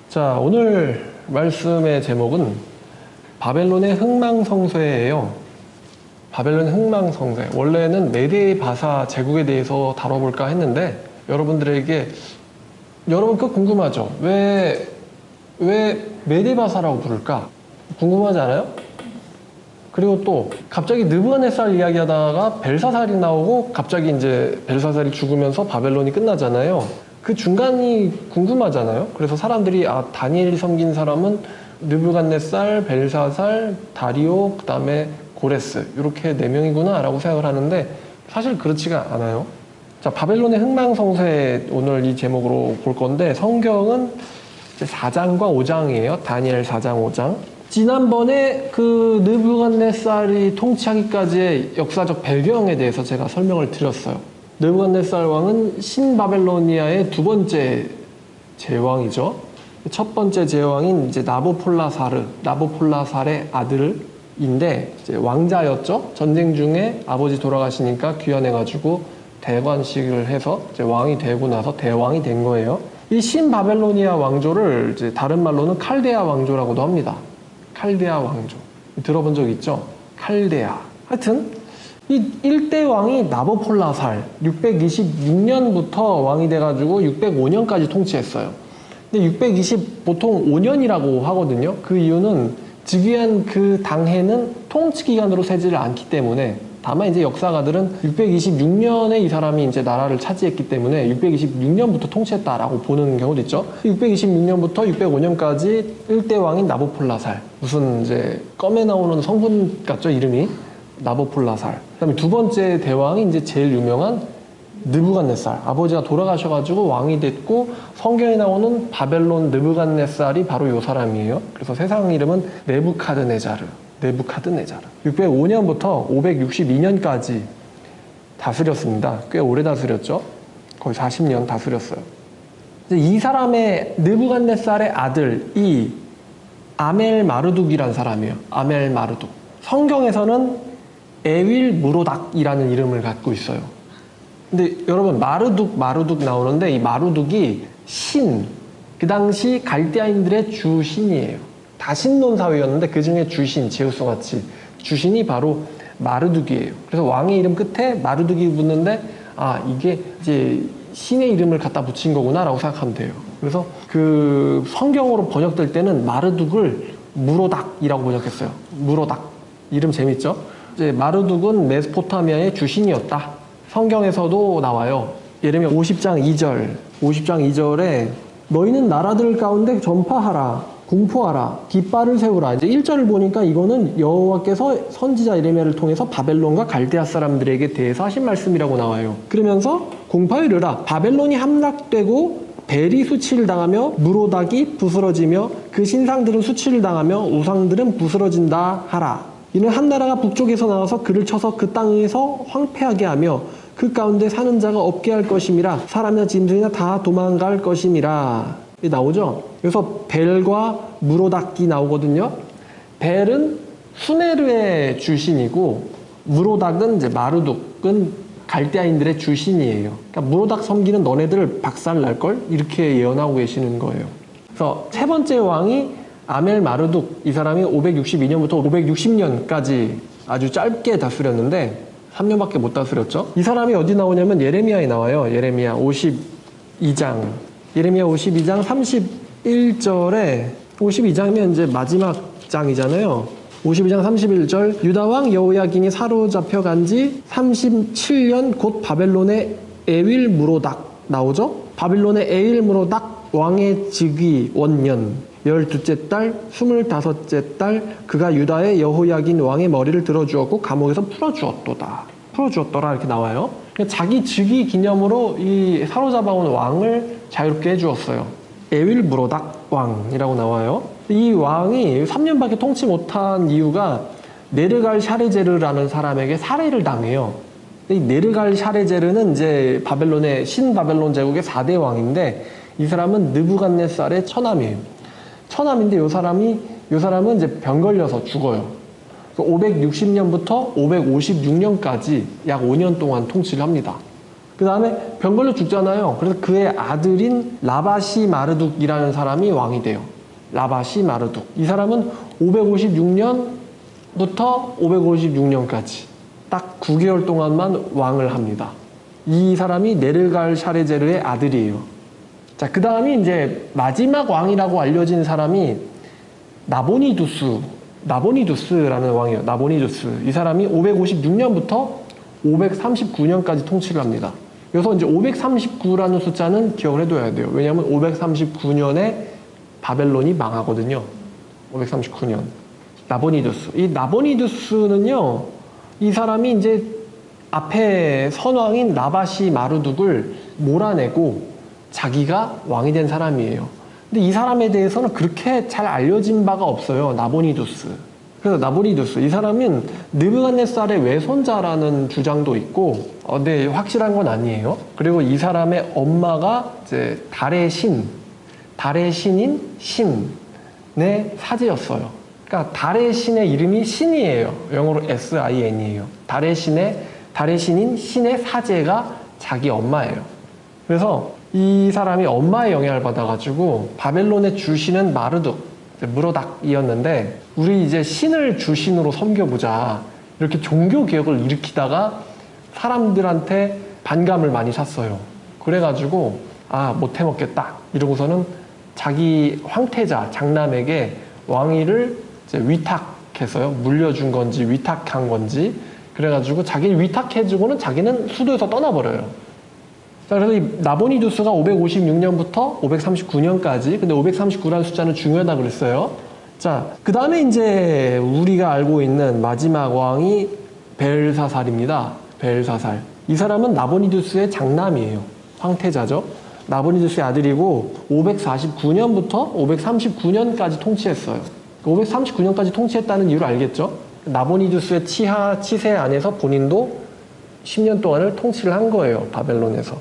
자, 오늘 말씀의 제목은 바벨론의 흥망성쇠예요. 바벨론의 흥망성쇠. 원래는 메데바사 제국에 대해서 다뤄볼까 했는데 여러분 그 궁금하죠? 왜 메데바사라고 부를까? 궁금하지 않아요? 그리고 또 갑자기 느부갓네살 이야기하다가 벨사살이 나오고 갑자기 이제 벨사살이 죽으면서 바벨론이 끝나잖아요. 그 중간이 궁금하잖아요. 그래서 사람들이 다니엘이 섬긴 사람은 느부갓네살, 벨사살, 다리오, 그 다음에 고레스 이렇게 4명이구나 라고 생각을 하는데 사실 그렇지가 않아요. 자, 바벨론의 흥망성쇠 오늘 이 제목으로 볼 건데 성경은 4장과 5장이에요. 다니엘 4장, 5장. 지난번에 그 느부갓네살이 통치하기까지의 역사적 배경에 대해서 제가 설명을 드렸어요. 느부갓네살 왕은 신바벨로니아의 두 번째 제왕이죠. 첫 번째 제왕인 이제 나보폴라살의 아들인데 이제 왕자였죠. 전쟁 중에 아버지 돌아가시니까 귀환해가지고 대관식을 해서 이제 왕이 되고 나서 대왕이 된 거예요. 이 신바벨로니아 왕조를 이제 다른 말로는 칼데아 왕조라고도 합니다. 칼데아 왕조. 들어본 적 있죠? 칼데아. 하여튼 이 1대 왕이 나보폴라살 626년부터 왕이 돼가지고 605년까지 통치했어요. 근데 620 보통 5년이라고 하거든요. 그 이유는 즉위한 그 당해는 통치기간으로 세지를 않기 때문에 다만 이제 역사가들은 626년에 이 사람이 이제 나라를 차지했기 때문에 626년부터 통치했다라고 보는 경우도 있죠. 626년부터 605년까지 1대 왕인 나보폴라살. 무슨 이제 껌에 나오는 성분 같죠, 이름이? 나보폴라살. 그다음에 두 번째 대왕이 이제 제일 유명한 느부갓네살. 아버지가 돌아가셔가지고 왕이 됐고 성경에 나오는 바벨론 느부갓네살이 바로 이 사람이에요. 그래서 세상 이름은 네부카드네자르. 605년부터 562년까지 다스렸습니다. 꽤 오래 다스렸죠. 거의 40년 다스렸어요. 이 사람의 느부갓네살의 아들이 아멜 마르둑이라는 사람이에요. 아멜 마르둑. 성경에서는 에윌 무로닥이라는 이름을 갖고 있어요. 근데 여러분 마르둑 나오는데 이 마르둑이 그 당시 갈대아인들의 주신이에요. 다 신론 사회였는데 그 중에 주신, 제우스 같이 주신이 바로 마르둑이에요. 그래서 왕의 이름 끝에 마르둑이 붙는데 이게 이제 신의 이름을 갖다 붙인 거구나 라고 생각하면 돼요. 그래서 그 성경으로 번역될 때는 마르둑을 무로닥이라고 번역했어요. 무로닥. 이름 재밌죠? 이제 마르둑은 메소포타미아의 주신이었다. 성경에서도 나와요. 예레미야 50장 2절에 너희는 나라들 가운데 전파하라, 공포하라, 깃발을 세우라. 이제 1절을 보니까 이거는 여호와께서 선지자 예레미야를 통해서 바벨론과 갈대아 사람들에게 대해서 하신 말씀이라고 나와요. 그러면서 공파이르라, 바벨론이 함락되고 벨이 수치를 당하며 무로닥이 부스러지며 그 신상들은 수치를 당하며 우상들은 부스러진다 하라. 이는 한 나라가 북쪽에서 나와서 그를 쳐서 그 땅에서 황폐하게 하며 그 가운데 사는 자가 없게 할 것임이라. 사람이나 짐승이나 다 도망갈 것임이라. 나오죠? 그래서 벨과 무로닥이 나오거든요. 벨은 수메르의 주신이고 무로닥은 이제 마르둑은 갈대아인들의 주신이에요. 그러니까 무로닥 섬기는 너네들 박살 날걸? 이렇게 예언하고 계시는 거예요. 그래서 세 번째 왕이 아멜 마르둑. 이 사람이 562년부터 560년까지 아주 짧게 다스렸는데 3년밖에 못 다스렸죠. 이 사람이 어디 나오냐면 예레미야에 나와요. 예레미야 52장 31절에 52장이면 이제 마지막 장이잖아요. 52장 31절 유다왕 여호야긴이 사로잡혀 간지 37년 곧 바벨론의 에윌 무로닥 나오죠. 바벨론의 에윌 무로닥 왕의 즉위 원년 12째 달 25째 달 그가 유다의 여호야긴 왕의 머리를 들어주었고 감옥에서 풀어주었더라 이렇게 나와요. 자기 즉위 기념으로 이 사로잡아온 왕을 자유롭게 해주었어요. 에윌 무로닥 왕이라고 나와요. 이 왕이 3년밖에 통치 못한 이유가 네르갈 샤레제르라는 사람에게 살해를 당해요. 이 네르갈 샤레제르는 이제 바벨론의 신바벨론 제국의 4대 왕인데 이 사람은 느부갓네살의 처남이에요. 처남인데 이 사람은 이제 병 걸려서 죽어요. 560년부터 556년까지 약 5년 동안 통치를 합니다. 그 다음에 병 걸려 죽잖아요. 그래서 그의 아들인 라바시 마르둑이라는 사람이 왕이 돼요. 라바시 마르둑. 이 사람은 556년부터 556년까지 딱 9개월 동안만 왕을 합니다. 이 사람이 네르갈 샤레제르의 아들이에요. 자, 그 다음이 이제 마지막 왕이라고 알려진 사람이 나보니두스라는 왕이에요. 나보니두스. 이 사람이 556년부터 539년까지 통치를 합니다. 그래서 이제 539라는 숫자는 기억을 해둬야 돼요. 왜냐하면 539년에 바벨론이 망하거든요. 539년. 나보니두스. 이 나보니두스는요, 이 사람이 이제 앞에 선왕인 라바시 마르둑을 몰아내고 자기가 왕이 된 사람이에요. 근데 이 사람에 대해서는 그렇게 잘 알려진 바가 없어요. 나보니두스. 그래서 나보니두스. 이 사람은 느부갓네살의 외손자라는 주장도 있고, 근데 확실한 건 아니에요. 그리고 이 사람의 엄마가 이제 달의 신인 신의 사제였어요. 그러니까 달의 신의 이름이 신이에요. 영어로 SIN이에요. 달의 신인 신의 사제가 자기 엄마예요. 그래서 이 사람이 엄마의 영향을 받아가지고 바벨론의 주신은 마르둑, 무로닥이었는데 우리 이제 신을 주신으로 섬겨보자. 이렇게 종교개혁을 일으키다가 사람들한테 반감을 많이 샀어요. 그래가지고 못해먹겠다 이러고서는 자기 황태자 장남에게 왕위를 이제 위탁했어요. 물려준 건지 위탁한 건지. 그래가지고 자기를 위탁해주고는 자기는 수도에서 떠나버려요. 자, 그래서 이 나보니두스가 556년부터 539년까지, 근데 539라는 숫자는 중요하다 그랬어요. 자, 그 다음에 이제 우리가 알고 있는 마지막 왕이 벨사살입니다. 벨사살. 이 사람은 나보니두스의 장남이에요. 황태자죠. 나보니두스의 아들이고 549년부터 539년까지 통치했어요. 539년까지 통치했다는 이유를 알겠죠? 나보니두스의 치세 안에서 본인도 10년 동안을 통치를 한 거예요. 바벨론에서.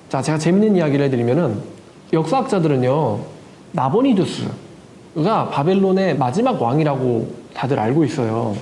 자, 제가 재밌는 이야기를 해드리면은 역사학자들은요, 나보니두스가 바벨론의 마지막 왕이라고 다들 알고 있어요.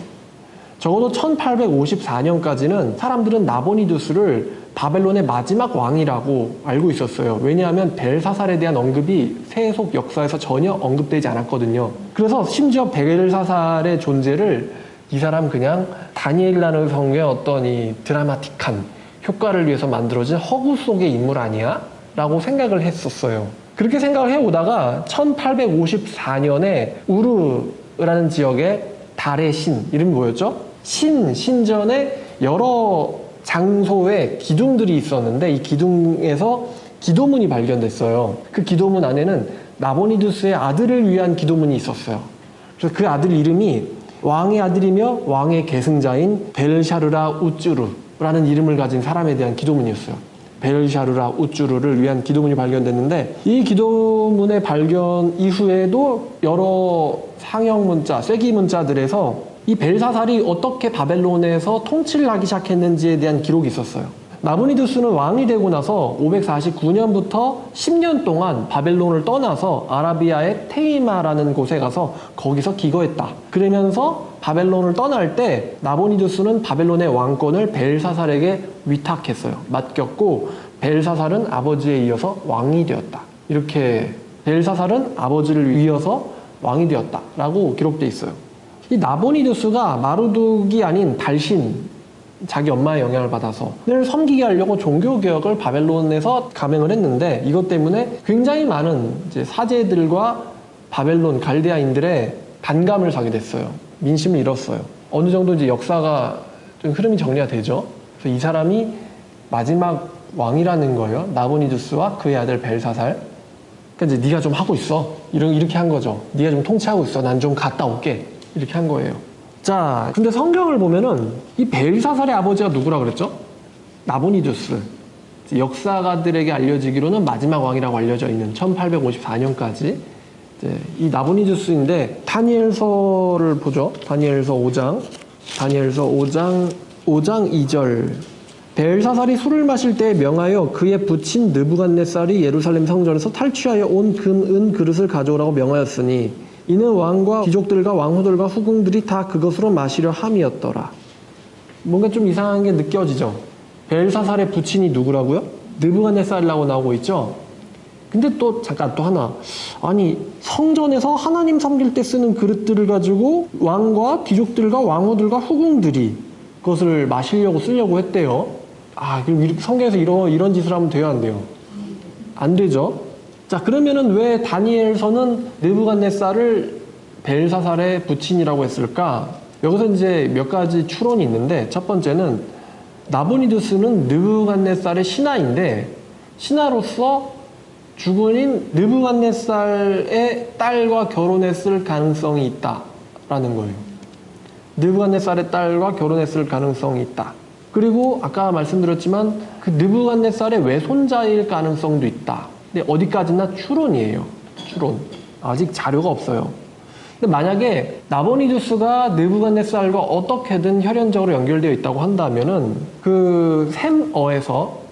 적어도 1854년까지는 사람들은 나보니두스를 바벨론의 마지막 왕이라고 알고 있었어요. 왜냐하면 벨사살에 대한 언급이 세속 역사에서 전혀 언급되지 않았거든요. 그래서 심지어 벨사살의 존재를 이 사람 그냥 다니엘라는 성의 어떤 이 드라마틱한 효과를 위해서 만들어진 허구 속의 인물 아니야? 라고 생각을 했었어요. 그렇게 생각을 해오다가 1854년에 우르라는 지역에 달의 신, 이름이 뭐였죠? 신전에 여러 장소에 기둥들이 있었는데 이 기둥에서 기도문이 발견됐어요. 그 기도문 안에는 나보니두스의 아들을 위한 기도문이 있었어요. 그래서 그 아들 이름이 왕의 아들이며 왕의 계승자인 벨샤르라 우쭈르라는 이름을 가진 사람에 대한 기도문이었어요. 벨샤르라 우쭈르를 위한 기도문이 발견됐는데 이 기도문의 발견 이후에도 여러 상형 문자, 쐐기 문자들에서 이 벨사살이 어떻게 바벨론에서 통치를 하기 시작했는지에 대한 기록이 있었어요. 나보니두스는 왕이 되고 나서 549년부터 10년 동안 바벨론을 떠나서 아라비아의 테이마라는 곳에 가서 거기서 기거했다. 그러면서 바벨론을 떠날 때 나보니두스는 바벨론의 왕권을 벨사살에게 위탁했어요. 맡겼고 벨사살은 아버지에 이어서 왕이 되었다. 이렇게 벨사살은 아버지를 이어서 왕이 되었다라고 기록되어 있어요. 이 나보니두스가 마르둑이 아닌 달신, 자기 엄마의 영향을 받아서 늘 섬기게 하려고 종교개혁을 바벨론에서 감행을 했는데 이것 때문에 굉장히 많은 이제 사제들과 바벨론 갈대아인들의 반감을 사게 됐어요. 민심을 잃었어요. 어느 정도 이제 역사가 좀 흐름이 정리가 되죠. 그래서 이 사람이 마지막 왕이라는 거예요. 나보니두스와 그의 아들 벨사살. 그러니까 이제 네가 좀 하고 있어. 이렇게 한 거죠. 네가 좀 통치하고 있어. 난 좀 갔다 올게. 이렇게 한 거예요. 자, 근데 성경을 보면은 이 벨사살의 아버지가 누구라 그랬죠? 나보니두스. 역사가들에게 알려지기로는 마지막 왕이라고 알려져 있는 1854년까지 이 나보니두스인데 다니엘서를 보죠. 다니엘서 5장 5장 2절. 벨사살이 술을 마실 때에 명하여 그의 부친 느부갓네살이 예루살렘 성전에서 탈취하여 온 금, 은 그릇을 가져오라고 명하였으니 이는 왕과 귀족들과 왕후들과 후궁들이 다 그것으로 마시려 함이었더라. 뭔가 좀 이상한 게 느껴지죠? 벨사살의 부친이 누구라고요? 느부갓네살이라고 나오고 있죠? 근데 또 잠깐 또 하나, 아니 성전에서 하나님 섬길 때 쓰는 그릇들을 가지고 왕과 귀족들과 왕후들과 후궁들이 그것을 마시려고 쓰려고 했대요. 아, 그럼 성경에서 이런 짓을 하면 돼요, 안 돼요? 안 되죠. 자, 그러면은 왜 다니엘서는 느부갓네살을 벨사살의 부친이라고 했을까? 여기서 이제 몇 가지 추론이 있는데, 첫 번째는 나보니두스는 느부갓네살의 신하인데, 신하로서 주군인 느부갓네살의 딸과 결혼했을 가능성이 있다라는 거예요. 느부갓네살의 딸과 결혼했을 가능성이 있다. 그리고 아까 말씀드렸지만 그 느부갓네살의 외손자일 가능성도 있다. 근데 어디까지나 추론이에요. 추론. 아직 자료가 없어요. 근데 만약에 나보니두스가 느부갓네살과 어떻게든 혈연적으로 연결되어 있다고 한다면은 그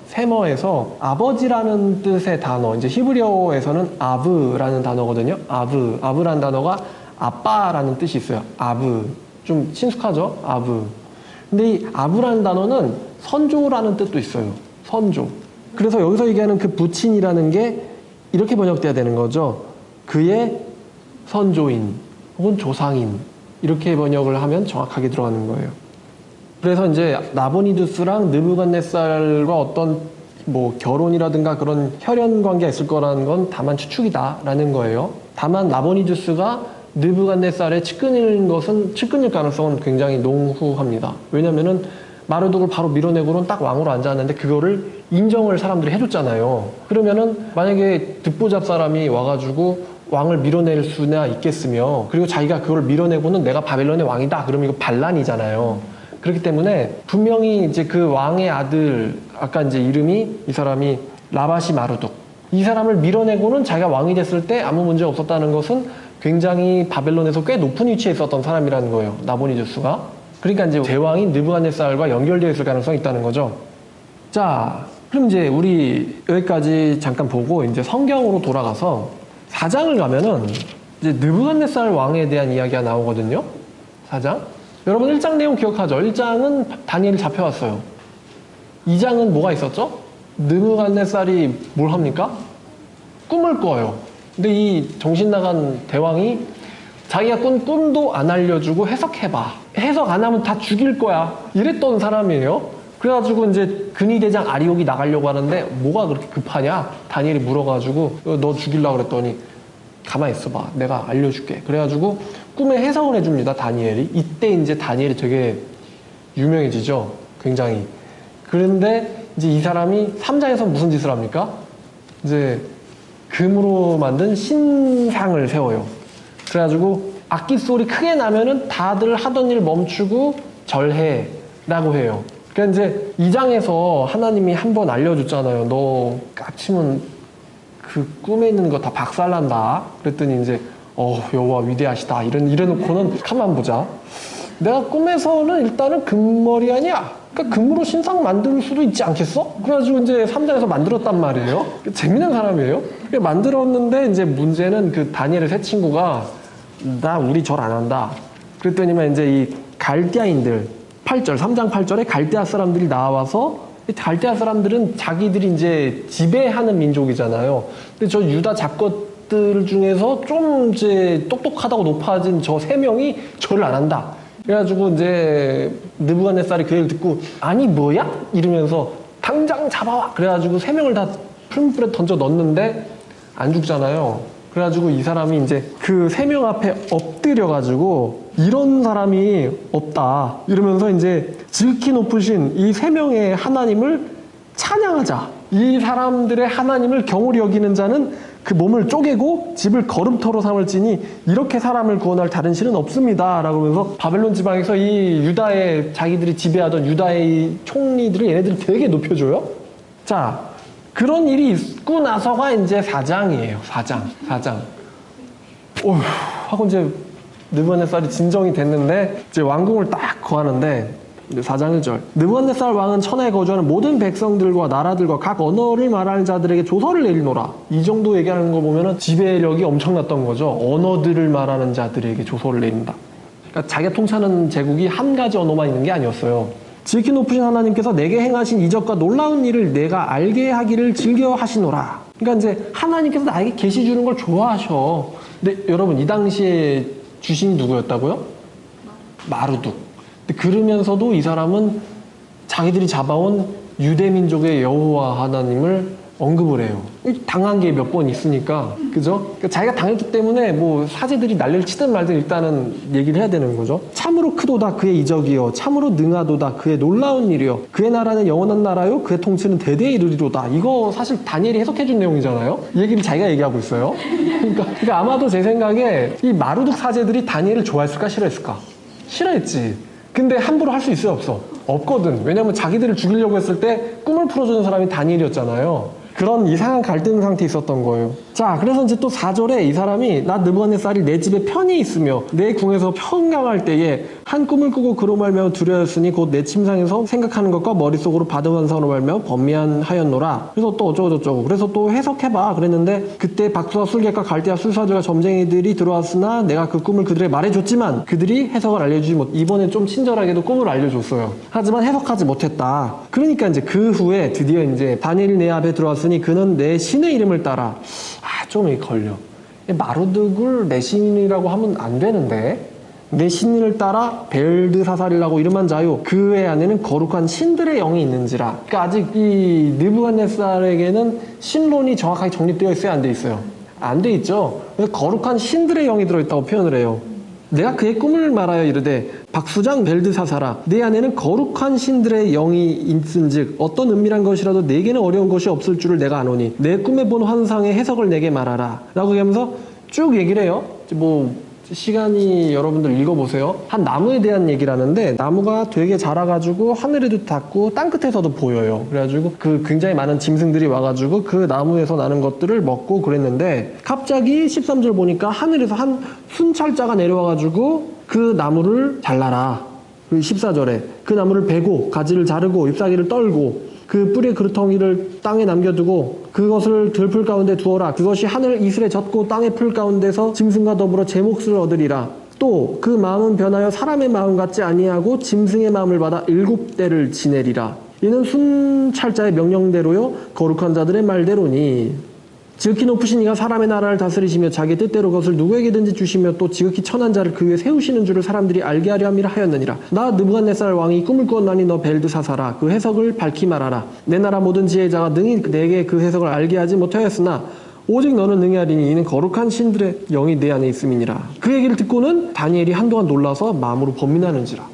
셈어에서 아버지라는 뜻의 단어, 이제 히브리어에서는 아브라는 단어거든요. 아브라는 단어가 아빠라는 뜻이 있어요. 아브. 좀 친숙하죠? 아브. 근데 이 아브라는 단어는 선조라는 뜻도 있어요. 선조. 그래서 여기서 얘기하는 그 부친이라는 게 이렇게 번역돼야 되는 거죠. 그의 선조인 혹은 조상인, 이렇게 번역을 하면 정확하게 들어가는 거예요. 그래서 이제 나보니두스랑 느부갓네살과 어떤 뭐 결혼이라든가 그런 혈연 관계가 있을 거라는 건 다만 추측이다라는 거예요. 다만 나보니두스가 느부갓네살의 측근일 가능성은 굉장히 농후합니다. 왜냐면은 마르독을 바로 밀어내고는 딱 왕으로 앉았는데 그거를 인정을 사람들이 해줬잖아요. 그러면은 만약에 듣보잡 사람이 와가지고 왕을 밀어낼 수나 있겠으며, 그리고 자기가 그걸 밀어내고는 내가 바벨론의 왕이다 그러면 이거 반란이잖아요. 그렇기 때문에 분명히 이제 그 왕의 아들, 아까 이제 이름이 이 사람이 라바시 마르독, 이 사람을 밀어내고는 자기가 왕이 됐을 때 아무 문제 없었다는 것은 굉장히 바벨론에서 꽤 높은 위치에 있었던 사람이라는 거예요. 나보니두스가. 그러니까 이제 제왕인 느부갓네살과 연결되어 있을 가능성이 있다는 거죠. 자, 그럼 이제 우리 여기까지 잠깐 보고 이제 성경으로 돌아가서 4장을 가면은 이제 느부갓네살 왕에 대한 이야기가 나오거든요. 4장. 여러분 1장 내용 기억하죠? 1장은 다니엘이 잡혀왔어요. 2장은 뭐가 있었죠? 느부갓네살이 뭘 합니까? 꿈을 꿔요. 근데 이 정신 나간 대왕이 자기가 꾼 꿈도 안 알려주고 해석해봐. 해석 안 하면 다 죽일 거야. 이랬던 사람이에요. 그래가지고 이제 근위대장 아리옥이 나가려고 하는데 뭐가 그렇게 급하냐? 다니엘이 물어가지고 너 죽이려고 그랬더니 가만히 있어봐. 내가 알려줄게. 그래가지고 꿈에 해석을 해줍니다. 다니엘이. 이때 이제 다니엘이 되게 유명해지죠. 굉장히. 그런데 이제 이 사람이 3장에서 무슨 짓을 합니까? 이제 금으로 만든 신상을 세워요. 그래가지고 악기 소리 크게 나면은 다들 하던 일 멈추고 절해라고 해요. 그러니까 이제 2장에서 하나님이 한 번 알려줬잖아요. 너 깝치면 그 꿈에 있는 거 다 박살난다. 그랬더니 이제 여호와 위대하시다. 이래놓고는 가만 보자. 내가 꿈에서는 일단은 금머리 아니야. 그러니까 금으로 신상 만들 수도 있지 않겠어? 그래가지고 이제 3장에서 만들었단 말이에요. 재미난 사람이에요. 만들었는데 이제 문제는 그 다니엘의 세 친구가 나 우리 절 안 한다. 그랬더니만 이제 이 갈대아인들 8절, 3장 8절에 갈대아 사람들이 나와서, 갈대아 사람들은 자기들이 이제 지배하는 민족이잖아요. 근데 저 유다 잡것들 중에서 좀 이제 똑똑하다고 높아진 저 3명이 절을 안 한다. 그래가지고 이제 느부갓네살이 그 얘기를 듣고 아니 뭐야? 이러면서 당장 잡아와. 그래가지고 3명을 다 풀무불에 던져 넣었는데 안 죽잖아요. 그래가지고 이 사람이 이제 그 3명 앞에 엎드려가지고 이런 사람이 없다 이러면서 이제 지극히 높으신 이 3명의 하나님을 찬양하자. 이 사람들의 하나님을 경홀히 여기는 자는 그 몸을 쪼개고 집을 거름터로 삼을지니 이렇게 사람을 구원할 다른 신은 없습니다 라고 하면서 바벨론 지방에서 이 유다의 자기들이 지배하던 유다의 총리들을 얘네들이 되게 높여줘요. 자, 그런 일이 있고 나서가 이제 4장이에요. 4장. 오휴 하고 이제 느부갓네살이 진정이 됐는데 이제 왕궁을 딱 구하는데 4장 1절 느부갓네살 왕은 천하에 거주하는 모든 백성들과 나라들과 각 언어를 말하는 자들에게 조서를 내리노라. 이 정도 얘기하는 거 보면은 지배력이 엄청났던 거죠. 언어들을 말하는 자들에게 조서를 내린다. 그러니까 자기가 통치하는 제국이 한 가지 언어만 있는 게 아니었어요. 지극히 높으신 하나님께서 내게 행하신 이적과 놀라운 일을 내가 알게 하기를 즐겨 하시노라. 그러니까 이제 하나님께서 나에게 계시 주는 걸 좋아하셔. 근데 여러분 이 당시에 주신이 누구였다고요? 마루둑. 근데 그러면서도 이 사람은 자기들이 잡아온 유대민족의 여호와 하나님을 언급을 해요. 당한 게 몇 번 있으니까, 그죠? 그러니까 자기가 당했기 때문에 뭐 사제들이 난리를 치든 말든 일단은 얘기를 해야 되는 거죠. 참으로 크도다 그의 이적이요, 참으로 능하도다 그의 놀라운 일이요, 그의 나라는 영원한 나라요, 그의 통치는 대대에 이르리로다. 이거 사실 다니엘이 해석해준 내용이잖아요. 이 얘기를 자기가 얘기하고 있어요. 그러니까 아마도 제 생각에 이 마루둑 사제들이 다니엘을 좋아했을까 싫어했을까? 싫어했지. 근데 함부로 할 수 있어요, 없어? 없거든. 왜냐면 자기들을 죽이려고 했을 때 꿈을 풀어주는 사람이 다니엘이었잖아요. 그런 이상한 갈등 상태에 있었던 거예요. 자, 그래서 이제 또 4절에 이 사람이 나 느부갓네살이 내 집에 편히 있으며 내 궁에서 평강할 때에 한 꿈을 꾸고 그로 말미암아 두려웠으니 곧 내 침상에서 생각하는 것과 머릿속으로 받은 환상으로 말미암아 번미하였노라. 그래서 또 어쩌고저쩌고. 그래서 또 해석해봐 그랬는데 그때 박수와 술객과 갈대와 술사들과 점쟁이들이 들어왔으나 내가 그 꿈을 그들에게 말해줬지만 그들이 해석을 알려주지 못. 이번엔 좀 친절하게도 꿈을 알려줬어요. 하지만 해석하지 못했다. 그러니까 이제 그 후에 드디어 이제 다니엘이 내 앞에 들어왔으니 그는 내 신의 이름을 따라 좀 걸려. 마루둑을 내 신이라고 하면 안 되는데 내 신을 따라 벨드사살이라고 이름한 자요 그의 안에는 거룩한 신들의 영이 있는지라. 그러니까 아직 이 느부갓네살에게는 신론이 정확하게 정립되어 있어야 안 돼 있어요? 안 돼 있죠. 그래서 거룩한 신들의 영이 들어있다고 표현을 해요. 내가 그의 꿈을 말하여 이르되 박수장 벨드사살아 내 안에는 거룩한 신들의 영이 있은즉 어떤 은밀한 것이라도 내게는 어려운 것이 없을 줄을 내가 아노니 내 꿈에 본 환상의 해석을 내게 말하라 라고 하면서 쭉 얘기를 해요. 뭐 시간이 여러분들 읽어보세요. 한 나무에 대한 얘기를 하는데 나무가 되게 자라가지고 하늘에도 닿고 땅끝에서도 보여요. 그래가지고 그 굉장히 많은 짐승들이 와가지고 그 나무에서 나는 것들을 먹고 그랬는데 갑자기 13절 보니까 하늘에서 한 순찰자가 내려와가지고 그 나무를 잘라라. 그리고 14절에 그 나무를 베고 가지를 자르고 잎사귀를 떨고 그 뿌리의 그루텅이를 땅에 남겨두고 그것을 들풀 가운데 두어라. 그것이 하늘 이슬에 젖고 땅의 풀 가운데서 짐승과 더불어 제 몫을 얻으리라. 또 그 마음은 변하여 사람의 마음 같지 아니하고 짐승의 마음을 받아 7대를 지내리라. 이는 순찰자의 명령대로요 거룩한 자들의 말대로니 지극히 높으신 이가 사람의 나라를 다스리시며 자기 뜻대로 그것을 누구에게든지 주시며 또 지극히 천한 자를 그 위에 세우시는 줄을 사람들이 알게 하려 함이라 하였느니라. 나 느부갓네살 왕이 꿈을 꾸었나니 너 벨드사살아 그 해석을 밝히 말하라. 내 나라 모든 지혜자가 능히 내게 그 해석을 알게 하지 못하였으나 오직 너는 능히 하리니 이는 거룩한 신들의 영이 내 안에 있음이니라. 그 얘기를 듣고는 다니엘이 한동안 놀라서 마음으로 번민하는지라.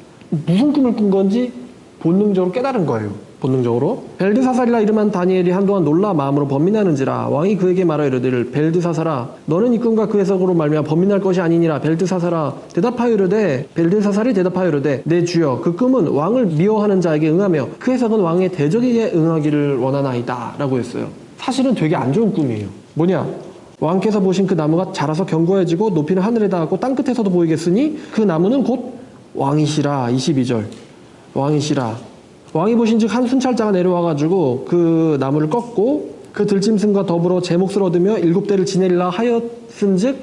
무슨 꿈을 꾼 건지 본능적으로 깨달은 거예요. 본능적으로 벨드사살이라 이름한 다니엘이 한동안 놀라 마음으로 번민하는지라. 왕이 그에게 말하여 이르되 벨드사살아 너는 이 꿈과 그 해석으로 말미암아 번민할 것이 아니니라. 벨드사살아 대답하여 이르되 벨드사살이 대답하여 이르되 내 주여 그 꿈은 왕을 미워하는 자에게 응하며 그 해석은 왕의 대적에게 응하기를 원하나이다 라고 했어요. 사실은 되게 안 좋은 꿈이에요. 뭐냐, 왕께서 보신 그 나무가 자라서 견고해지고 높이는 하늘에 닿았고 땅끝에서도 보이겠으니 그 나무는 곧 왕이시라. 22절 왕이시라. 왕이 보신즉 한 순찰자가 내려와가지고 그 나무를 꺾고 그 들짐승과 더불어 제 몫을 얻으며 7대를 지내리라 하였은즉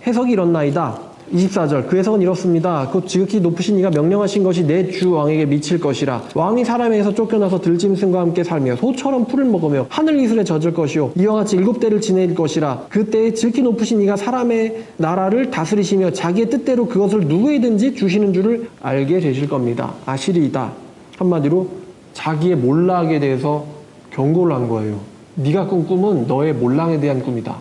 해석이 이렇나이다. 24절 그 해석은 이렇습니다. 곧 지극히 높으신 이가 명령하신 것이 내 주 왕에게 미칠 것이라. 왕이 사람에게서 쫓겨나서 들짐승과 함께 살며 소처럼 풀을 먹으며 하늘 이슬에 젖을 것이요 이와 같이 7대를 지낼 것이라. 그때에 지극히 높으신 이가 사람의 나라를 다스리시며 자기의 뜻대로 그것을 누구에든지 주시는 줄을 알게 되실 겁니다. 아시리이다. 한마디로 자기의 몰락에 대해서 경고를 한 거예요. 네가 꾼 꿈은 너의 몰락에 대한 꿈이다.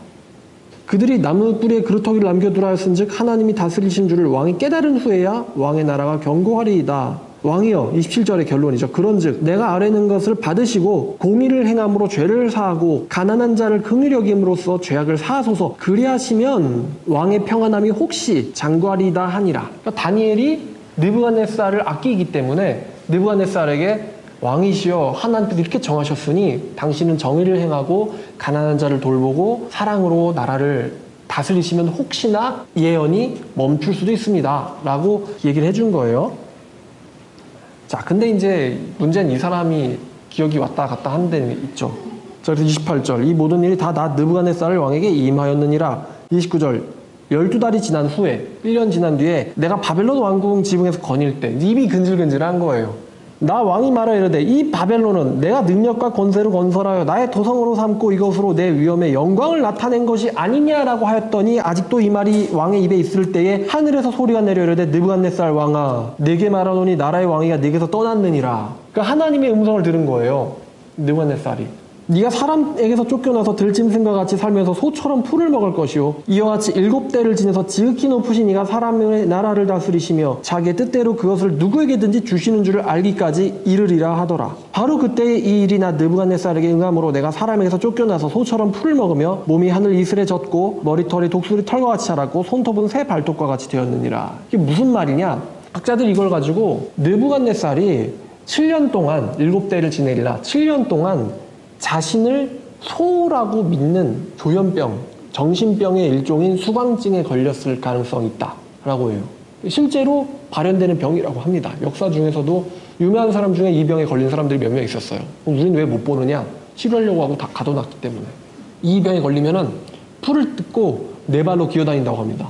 그들이 나무 뿌리에 그루터기를 남겨두라 했은즉 하나님이 다스리신 줄을 왕이 깨달은 후에야 왕의 나라가 견고하리이다. 왕이여 27절의 결론이죠. 그런즉 내가 아뢰는 것을 받으시고 공의를 행함으로 죄를 사하고 가난한 자를 긍휼히 여김으로써 죄악을 사하소서. 그리하시면 왕의 평안함이 혹시 장구하리이다 하니라. 그러니까 다니엘이 느부갓네살을 아끼기 때문에 느부갓네살에게 왕이시여 하나님께서 이렇게 정하셨으니 당신은 정의를 행하고 가난한 자를 돌보고 사랑으로 나라를 다스리시면 혹시나 예언이 멈출 수도 있습니다 라고 얘기를 해준 거예요. 자, 근데 이제 문제는 이 사람이 기억이 왔다 갔다 하는 데 있죠. 자, 그래서 28절 이 모든 일이 다 나 느부갓네살 왕에게 임하였느니라. 29절 12달이 지난 후에 1년 지난 뒤에 내가 바벨론 왕궁 지붕에서 거닐 때 입이 근질근질한 거예요. 나 왕이 말하 이르되 이 바벨론은 내가 능력과 권세로 건설하여 나의 도성으로 삼고 이것으로 내 위엄의 영광을 나타낸 것이 아니냐라고 하였더니 아직도 이 말이 왕의 입에 있을 때에 하늘에서 소리가 내려 이르되 느부갓네살 왕아 내게 말하노니 나라의 왕위가 네게서 떠났느니라. 그러니까 하나님의 음성을 들은 거예요. 느부갓네살이. 네가 사람에게서 쫓겨나서 들짐승과 같이 살면서 소처럼 풀을 먹을 것이요 이와 같이 7대를 지내서 지극히 높으신 이가 사람의 나라를 다스리시며 자기의 뜻대로 그것을 누구에게든지 주시는 줄을 알기까지 이르리라 하더라. 바로 그때의 이 일이 나 느부갓네살에게 응함으로 내가 사람에게서 쫓겨나서 소처럼 풀을 먹으며 몸이 하늘 이슬에 젖고 머리털이 독수리 털과 같이 자랐고 손톱은 새 발톱과 같이 되었느니라. 이게 무슨 말이냐? 학자들이 이걸 가지고 느부갓네살이 7년 동안 7대를 지내리라 7년 동안 자신을 소라고 믿는 조현병, 정신병의 일종인 수광증에 걸렸을 가능성이 있다라고 해요. 실제로 발현되는 병이라고 합니다. 역사 중에서도 유명한 사람 중에 이 병에 걸린 사람들이 몇 명 있었어요. 우린 왜 못 보느냐? 치료하려고 하고 다 가둬놨기 때문에. 이 병에 걸리면은 풀을 뜯고 네 발로 기어다닌다고 합니다.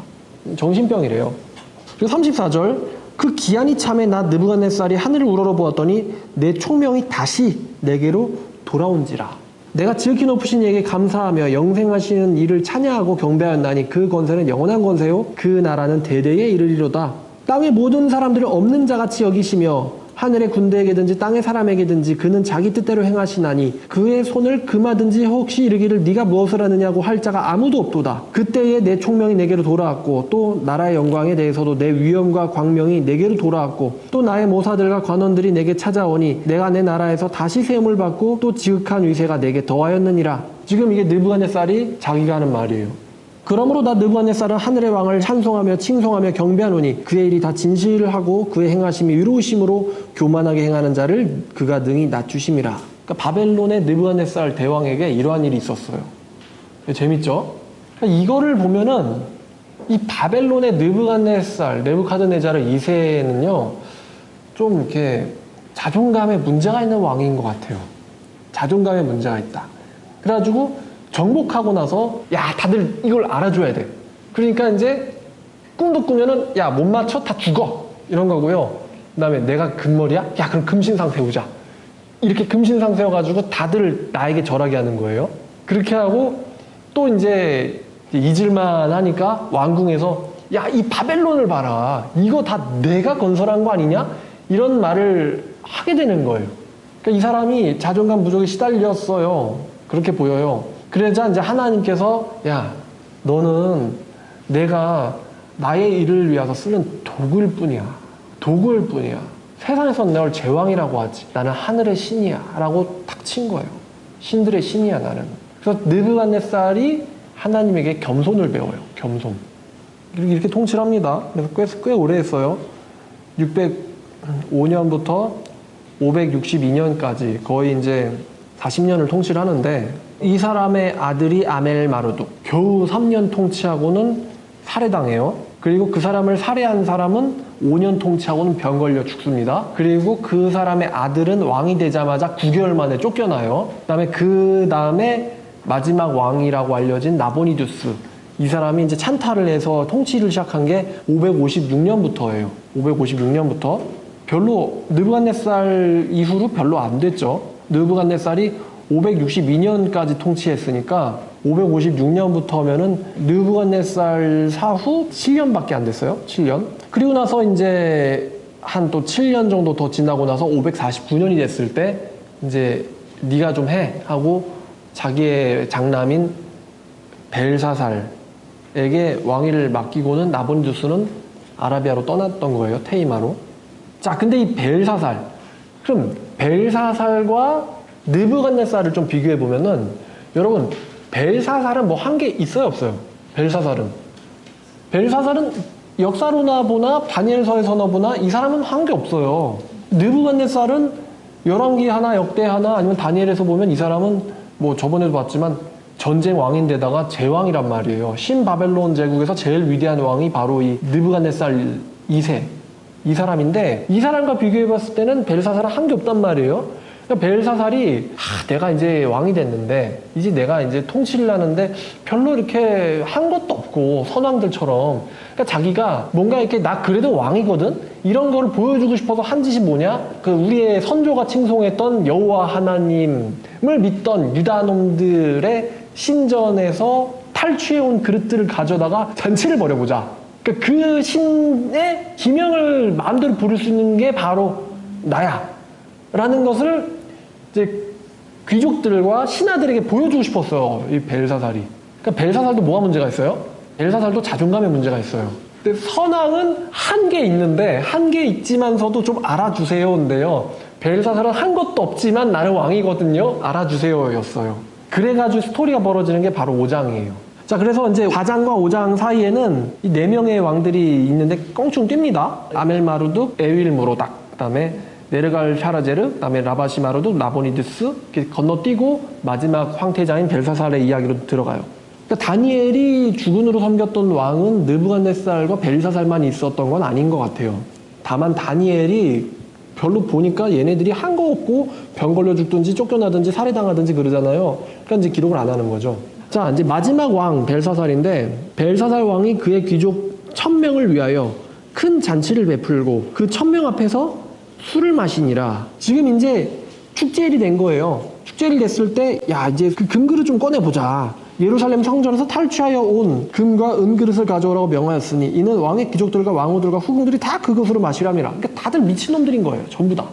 정신병이래요. 그리고 34절 그 기한이 참에 나 느부갓네살이 하늘을 우러러보았더니 내 총명이 다시 내게로 돌아온지라. 내가 지극히 높으신 이에게 감사하며 영생하시는 이를 찬양하고 경배하였나니 그 권세는 영원한 권세요 그 나라는 대대에 이르리로다. 땅의 모든 사람들을 없는 자같이 여기시며 하늘의 군대에게든지 땅의 사람에게든지 그는 자기 뜻대로 행하시나니 그의 손을 금하든지 혹시 이르기를 네가 무엇을 하느냐고 할 자가 아무도 없도다. 그때에 내 총명이 내게로 돌아왔고 또 나라의 영광에 대해서도 내 위엄과 광명이 내게로 돌아왔고 또 나의 모사들과 관원들이 내게 찾아오니 내가 내 나라에서 다시 세움을 받고 또 지극한 위세가 내게 더하였느니라. 지금 이게 느부갓네살이 자기가 하는 말이에요. 그러므로 나 느부갓네살은 하늘의 왕을 찬송하며 칭송하며 경배하노니 그의 일이 다 진실을 하고 그의 행하심이 의로우심으로 교만하게 행하는 자를 그가 능히 낮추심이라. 그러니까 바벨론의 느부갓네살 대왕에게 이러한 일이 있었어요. 재밌죠? 그러니까 이거를 보면은 이 바벨론의 느부갓네살, 네부카드네자르 2세는요 좀 이렇게 자존감에 문제가 있는 왕인 것 같아요. 자존감에 문제가 있다. 그래가지고 정복하고 나서 야 다들 이걸 알아줘야 돼. 그러니까 이제 꿈도 꾸면은 야 못 맞춰 다 죽어 이런 거고요. 그 다음에 내가 금머리야? 야 그럼 금신상 세우자. 이렇게 금신상 세워가지고 다들 나에게 절하게 하는 거예요. 그렇게 하고 또 이제 잊을만 하니까 왕궁에서 야 이 바벨론을 봐라. 이거 다 내가 건설한 거 아니냐? 이런 말을 하게 되는 거예요. 그러니까 이 사람이 자존감 부족에 시달렸어요. 그렇게 보여요. 그러자 이제 하나님께서 야 너는 내가 나의 일을 위해서 쓰는 도구일 뿐이야. 도구일 뿐이야. 세상에서는 널 제왕이라고 하지. 나는 하늘의 신이야 라고 탁 친 거예요. 신들의 신이야 나는. 그래서 느부갓네살이 하나님에게 겸손을 배워요. 겸손. 이렇게 통치를 합니다. 그래서 꽤 오래 했어요. 605년부터 562년까지 거의 이제 40년을 통치를 하는데 이 사람의 아들이 아멜마르둑 겨우 3년 통치하고는 살해당해요. 그리고 그 사람을 살해한 사람은 5년 통치하고는 병 걸려 죽습니다. 그리고 그 사람의 아들은 왕이 되자마자 9개월 만에 쫓겨나요. 그 다음에 마지막 왕이라고 알려진 나보니두스 이 사람이 이제 찬탈을 해서 통치를 시작한 게 556년부터예요. 556년부터 별로 느부갓네살 이후로 별로 안 됐죠. 느부갓네살이 562년까지 통치했으니까 556년부터면은 느부갓네살 사후 7년밖에 안 됐어요. 7년. 그리고 나서 이제 한 또 7년 정도 더 지나고 나서 549년이 됐을 때 이제 네가 좀 해 하고 자기의 장남인 벨사살에게 왕위를 맡기고는 나보니두스는 아라비아로 떠났던 거예요. 테이마로. 자, 근데 이 벨사살. 그럼 벨사살과 느부갓네살을 좀 비교해 보면은 여러분 벨사살은 뭐 한 게 있어요 없어요? 벨사살은 역사로나 보나 다니엘서에서나 보나 이 사람은 한 게 없어요. 느부갓네살은 열왕기 하나 역대 하나 아니면 다니엘에서 보면 이 사람은 뭐 저번에도 봤지만 전쟁 왕인데다가 제왕이란 말이에요. 신바벨론 제국에서 제일 위대한 왕이 바로 이 느부갓네살 2세 이 사람인데 이 사람과 비교해 봤을 때는 벨사살은 한 게 없단 말이에요. 그러니까 벨사살이 내가 이제 왕이 됐는데 이제 내가 이제 통치를 하는데 별로 이렇게 한 것도 없고 선왕들처럼 그러니까 자기가 뭔가 이렇게 나 그래도 왕이거든 이런 거를 보여주고 싶어서 한 짓이 뭐냐? 그 우리의 선조가 칭송했던 여호와 하나님을 믿던 유다놈들의 신전에서 탈취해온 그릇들을 가져다가 잔치를 벌여보자. 그러니까 그 신의 기명을 마음대로 부를 수 있는 게 바로 나야. 라는 것을 이제 귀족들과 신하들에게 보여주고 싶었어요. 이 벨사살이. 그러니까 벨사살도 뭐가 문제가 있어요? 벨사살도 자존감에 문제가 있어요. 근데 선왕은 한 개 있는데 한 개 있지만서도 좀 알아주세요인데요. 벨사살은 한 것도 없지만 나는 왕이거든요. 알아주세요였어요. 그래가지고 스토리가 벌어지는 게 바로 5장이에요. 자, 그래서 이제 4장과 5장 사이에는 이 4명의 왕들이 있는데 껑충 뜁니다. 아멜마르둑, 에윌무로닥, 그 다음에 네르갈 샤라제르, 그 다음에 라바시마르둑, 나보니드스 이렇게 건너뛰고 마지막 황태자인 벨사살의 이야기로 들어가요. 그러니까 다니엘이 주군으로 섬겼던 왕은 느부갓네살과 벨사살만 있었던 건 아닌 것 같아요. 다만 다니엘이 별로 보니까 얘네들이 한 거 없고 병 걸려 죽든지 쫓겨나든지 살해당하든지 그러잖아요. 그러니까 이제 기록을 안 하는 거죠. 자, 이제 마지막 왕 벨사살인데 벨사살 왕이 그의 귀족 1000명을 위하여 큰 잔치를 베풀고 그 1000명 앞에서 술을 마시니라. 지금 이제 축제일이 된 거예요. 축제일이 됐을 때 야 이제 그 금그릇 좀 꺼내보자. 예루살렘 성전에서 탈취하여 온 금과 은그릇을 가져오라고 명하였으니 이는 왕의 귀족들과 왕후들과 후궁들이 다 그것으로 마시람이라. 그러니까 다들 미친놈들인 거예요. 전부 다.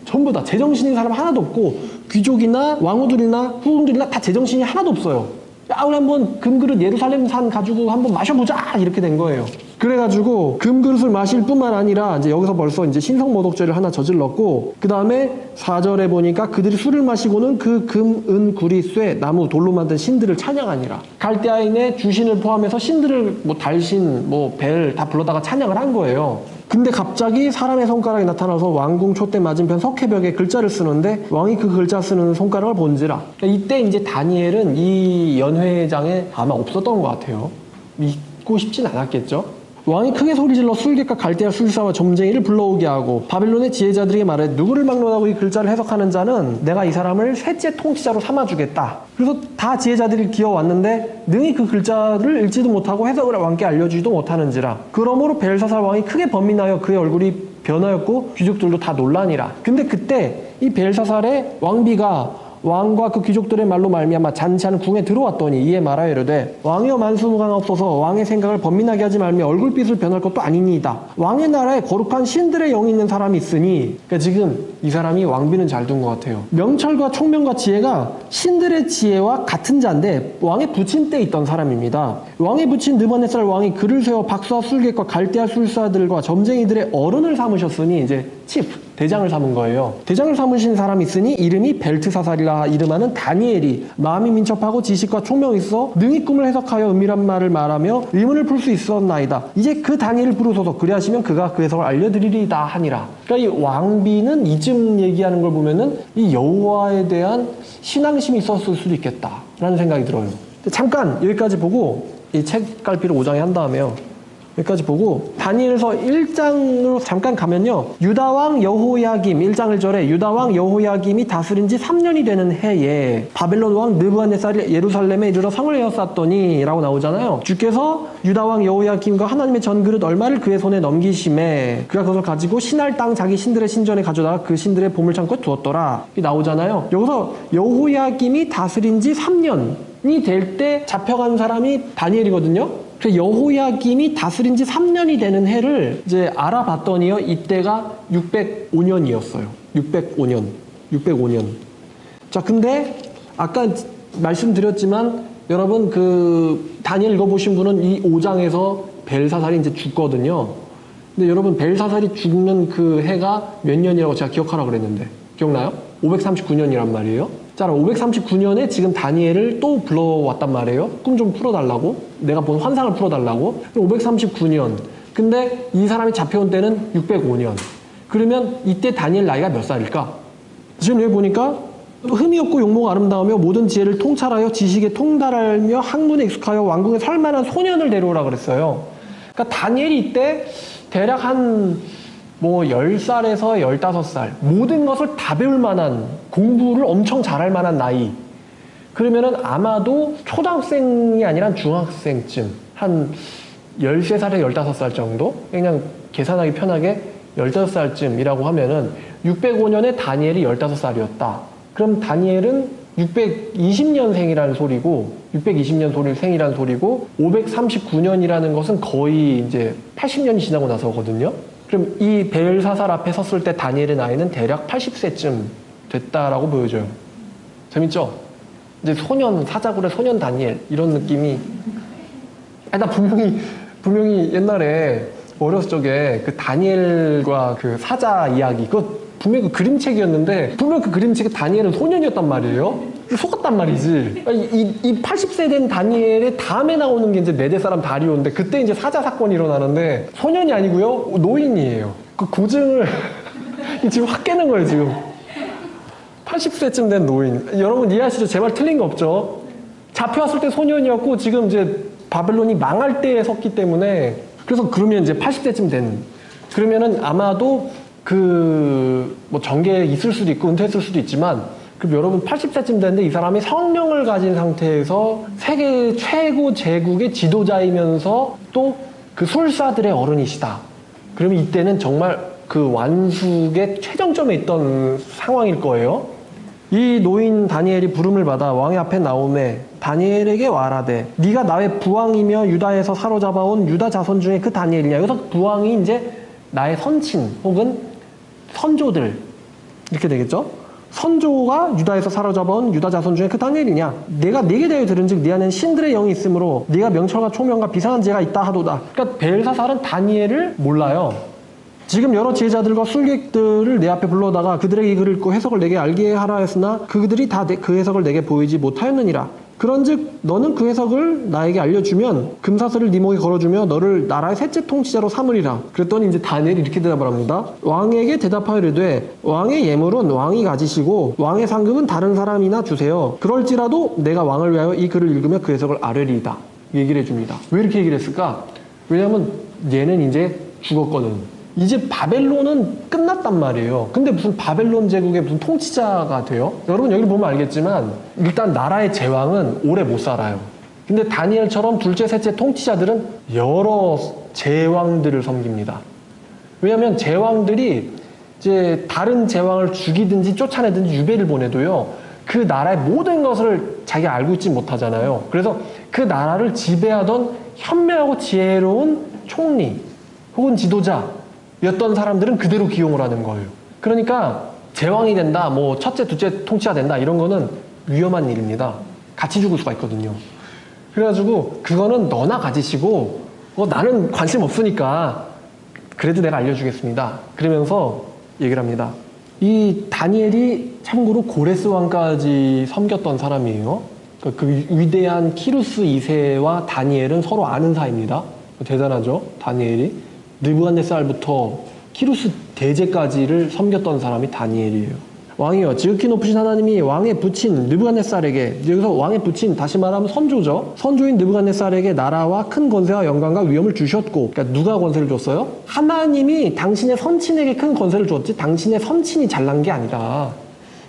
전부 다. 제정신인 사람 하나도 없고 귀족이나 왕후들이나 후궁들이나 다 제정신이 하나도 없어요. 야, 우리 한번 금그릇 예루살렘산 가지고 한번 마셔보자! 이렇게 된 거예요. 그래가지고 금그릇을 마실 뿐만 아니라 이제 여기서 벌써 이제 신성모독죄를 하나 저질렀고 그 다음에 4절에 보니까 그들이 술을 마시고는 그 금, 은, 구리, 쇠, 나무, 돌로 만든 신들을 찬양하니라. 갈대아인의 주신을 포함해서 신들을 뭐 달신, 뭐 벨 다 불러다가 찬양을 한 거예요. 근데 갑자기 사람의 손가락이 나타나서 왕궁 촛대 맞은편 석회벽에 글자를 쓰는데 왕이 그 글자 쓰는 손가락을 본지라. 이때 이제 다니엘은 이 연회장에 아마 없었던 것 같아요. 믿고 싶진 않았겠죠. 왕이 크게 소리질러 술객과 갈대아 술사와 점쟁이를 불러오게 하고 바빌론의 지혜자들에게 말해 누구를 막론하고 이 글자를 해석하는 자는 내가 이 사람을 셋째 통치자로 삼아주겠다. 그래서 다 지혜자들이 기어왔는데 능히 그 글자를 읽지도 못하고 해석을 왕께 알려주지도 못하는지라. 그러므로 벨사살 왕이 크게 번민하여 그의 얼굴이 변하였고 귀족들도 다 놀라니라. 근데 그때 이 벨사살의 왕비가 왕과 그 귀족들의 말로 말미암아 잔치하는 궁에 들어왔더니 이에 말하여 이르되 왕이여 만수무강하옵소서. 왕의 생각을 번민하게 하지 말며 얼굴빛을 변할 것도 아니니이다. 왕의 나라에 거룩한 신들의 영이 있는 사람이 있으니. 그러니까 지금 이 사람이 왕비는 잘 둔 것 같아요. 명철과 총명과 지혜가 신들의 지혜와 같은 자인데 왕의 부친 때 있던 사람입니다. 왕의 부친 느부갓네살 왕이 그를 세워 박수와 술객과 갈대아 술사들과 점쟁이들의 어른을 삼으셨으니 이제 치프 대장을 삼은 거예요. 대장을 삼으신 사람이 있으니 이름이 벨트사살이라 이름하는 다니엘이 마음이 민첩하고 지식과 총명이 있어 능히 꿈을 해석하여 은밀한 말을 말하며 의문을 풀 수 있었나이다. 이제 그 다니엘을 부르소서. 그리하시면 그가 그 해석을 알려드리리다 하니라. 그러니까 이 왕비는 이쯤 얘기하는 걸 보면은 이 여호와에 대한 신앙심이 있었을 수도 있겠다라는 생각이 들어요. 잠깐 여기까지 보고 이 책갈피를 5장에 한 다음에요. 여기까지 보고 다니엘서 1장으로 잠깐 가면요. 유다왕 여호야김 1장 1절에 유다왕 여호야김이 다스린 지 3년이 되는 해에 바벨론 왕 느부갓네살이 예루살렘에 이르러 성을 에워쌌더니 라고 나오잖아요. 주께서 유다왕 여호야김과 하나님의 전그릇 얼마를 그의 손에 넘기심에 그가 그것을 가지고 신할 땅 자기 신들의 신전에 가져다가 그 신들의 보물창고에 두었더라. 이 나오잖아요. 여기서 여호야김이 다스린 지 3년이 될 때 잡혀간 사람이 다니엘이거든요. 여호야김이 다스린 지 3년이 되는 해를 이제 알아봤더니요. 이때가 605년이었어요. 605년. 자, 근데 아까 말씀드렸지만 여러분 그 다니엘 읽어보신 분은 이 5장에서 벨사살이 이제 죽거든요. 근데 여러분 벨사살이 죽는 그 해가 몇 년이라고 제가 기억하라고 그랬는데 기억나요? 539년이란 말이에요. 자, 539년에 지금 다니엘을 또 불러왔단 말이에요. 꿈 좀 풀어달라고. 내가 본 환상을 풀어달라고. 539년. 근데 이 사람이 잡혀온 때는 605년. 그러면 이때 다니엘 나이가 몇 살일까? 지금 여기 보니까 흠이 없고 용모가 아름다우며 모든 지혜를 통찰하여 지식에 통달하며 학문에 익숙하여 왕궁에 살만한 소년을 데려오라 그랬어요. 그러니까 다니엘이 이때 대략 한 뭐 10살에서 15살 모든 것을 다 배울 만한 공부를 엄청 잘할 만한 나이 그러면은 아마도 초등학생이 아니라 중학생쯤 한 13살에서 15살 정도 정도? 그냥 계산하기 편하게 15살쯤이라고 하면은 605년에 다니엘이 15살이었다. 그럼 다니엘은 620년생이라는 소리고 620년생이라는 소리고 539년이라는 것은 거의 이제 80년이 지나고 나서거든요. 그럼 이 벨사살 앞에 섰을 때 다니엘의 나이는 대략 80세쯤 됐다라고 보여져요. 재밌죠? 이제 소년, 사자굴의 소년 다니엘 이런 느낌이 나 분명히 옛날에 어렸을 적에 그 다니엘과 그 사자 이야기 그거 분명히 그 그림책이었는데 분명 그 그림책에 다니엘은 소년이었단 말이에요. 속았단 말이지. 이 80세 된 다니엘의 다음에 나오는 게 이제 메대 사람 다리오인데 그때 이제 사자 사건이 일어나는데 소년이 아니고요 노인이에요. 그 고증을 지금 확 깨는 거예요 지금. 80세쯤 된 노인. 여러분 이해하시죠? 제 말 틀린 거 없죠? 잡혀왔을 때 소년이었고 지금 이제 바벨론이 망할 때에 섰기 때문에 그래서 그러면 이제 80세쯤 된 그러면은 아마도 그 뭐 정계에 있을 수도 있고 은퇴했을 수도 있지만 그럼 여러분 80세쯤 됐는데 이 사람이 성령을 가진 상태에서 세계 최고 제국의 지도자이면서 또 그 술사들의 어른이시다. 그러면 이때는 정말 그 완숙의 최정점에 있던 상황일 거예요. 이 노인 다니엘이 부름을 받아 왕의 앞에 나오매 다니엘에게 말하되 네가 나의 부왕이며 유다에서 사로잡아온 유다 자손 중에 그 다니엘이냐. 여기서 부왕이 이제 나의 선친 혹은 선조들 이렇게 되겠죠. 선조가 유다에서 사로잡아온 유다 자손 중에 그 다니엘이냐. 내가 네게 대하여 들은즉 네 안에는 신들의 영이 있으므로 네가 명철과 초명과 비상한 지혜가 있다 하도다. 그러니까 벨사살은 다니엘을 몰라요. 지금 여러 지혜자들과 술객들을 내 앞에 불러다가 그들에게 이 글을 읽고 해석을 내게 알게 하라 했으나 그들이 다 그 해석을 내게 보이지 못하였느니라. 그런즉 너는 그 해석을 나에게 알려주면 금사슬을 네 목에 걸어주며 너를 나라의 셋째 통치자로 삼으리라. 그랬더니 이제 다니엘이 이렇게 대답을 합니다. 왕에게 대답하여 이르되 왕의 예물은 왕이 가지시고 왕의 상급은 다른 사람이나 주세요. 그럴지라도 내가 왕을 위하여 이 글을 읽으며 그 해석을 아뢰리이다. 얘기를 해줍니다. 왜 이렇게 얘기를 했을까? 왜냐하면 얘는 이제 죽었거든. 이제 바벨론은 끝났단 말이에요. 근데 무슨 바벨론 제국의 무슨 통치자가 돼요? 여러분 여기 보면 알겠지만 일단 나라의 제왕은 오래 못 살아요. 근데 다니엘처럼 둘째 셋째 통치자들은 여러 제왕들을 섬깁니다. 왜냐하면 제왕들이 이제 다른 제왕을 죽이든지 쫓아내든지 유배를 보내도요 그 나라의 모든 것을 자기가 알고 있지 못하잖아요. 그래서 그 나라를 지배하던 현명하고 지혜로운 총리 혹은 지도자 였던 사람들은 그대로 기용을 하는 거예요. 그러니까 제왕이 된다, 뭐 첫째, 둘째 통치가 된다 이런 거는 위험한 일입니다. 같이 죽을 수가 있거든요. 그래가지고 그거는 너나 가지시고 나는 관심 없으니까 그래도 내가 알려주겠습니다. 그러면서 얘기를 합니다. 이 다니엘이 참고로 고레스 왕까지 섬겼던 사람이에요. 그 위대한 키루스 2세와 다니엘은 서로 아는 사이입니다. 대단하죠, 다니엘이. 느부갓네살부터 키루스 대제까지를 섬겼던 사람이 다니엘이에요. 왕이여 지극히 높으신 하나님이 왕의 부친 느부갓네살에게, 여기서 왕의 부친 다시 말하면 선조죠. 선조인 느부갓네살에게 나라와 큰 권세와 영광과 위엄을 주셨고, 그러니까 누가 권세를 줬어요? 하나님이 당신의 선친에게 큰 권세를 줬지 당신의 선친이 잘난 게 아니라